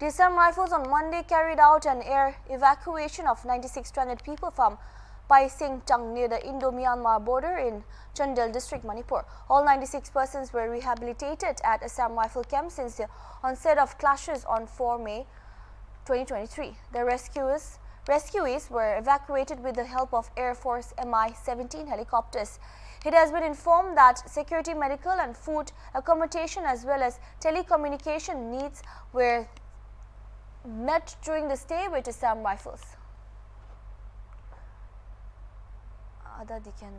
The Assam Rifles on Monday carried out an air evacuation of 96 stranded people from Phaisenjang near the Indo-Myanmar border in Chandel district, Manipur. All 96 persons were rehabilitated at Assam Rifle Camp since the onset of clashes on 4 May 2023. The rescuees were evacuated with the help of Air Force Mi-17 helicopters. It has been informed that security, medical and food accommodation as well as telecommunication needs were met during the stay with Assam Rifles. Ada diken